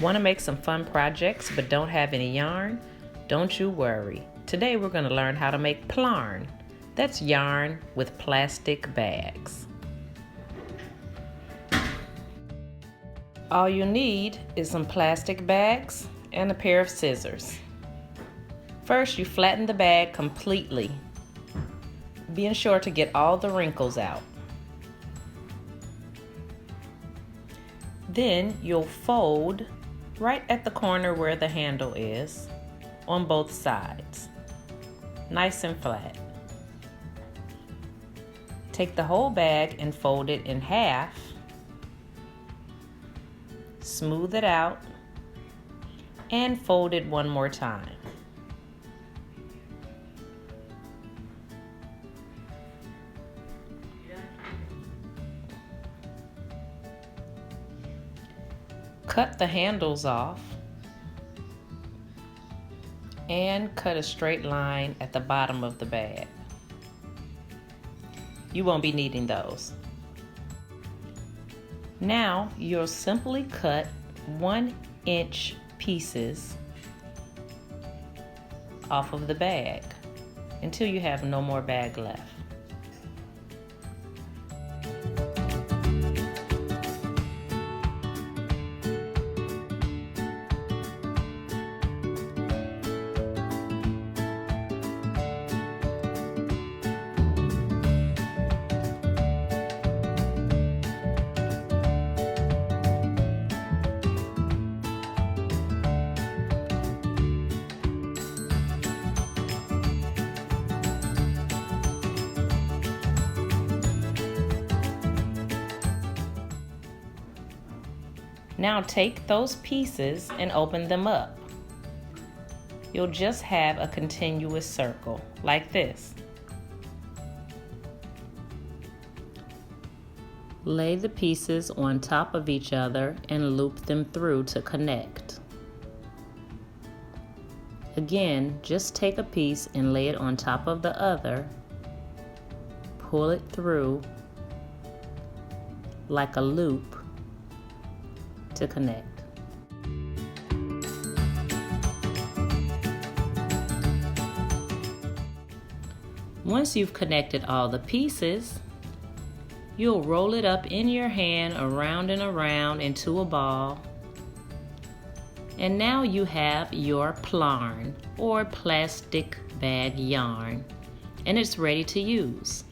Want to make some fun projects but don't have any yarn? Don't you worry. Today we're going to learn how to make Plarn. That's yarn with plastic bags. All you need is some plastic bags and a pair of scissors. First, you flatten the bag completely, being sure to get all the wrinkles out. Then you'll fold right at the corner where the handle is on both sides, nice and flat. Take the whole bag and fold it in half. Smooth it out and fold it one more time. Cut the handles off and cut a straight line at the bottom of the bag. You won't be needing those. Now you'll simply cut 1-inch pieces off of the bag until you have no more bag left. Now take those pieces and open them up. You'll just have a continuous circle like this. Lay the pieces on top of each other and loop them through to connect. Again, just take a piece and lay it on top of the other. Pull it through like a loop to connect. Once you've connected all the pieces, you'll roll it up in your hand around and around into a ball. And now you have your Plarn or plastic bag yarn, and it's ready to use.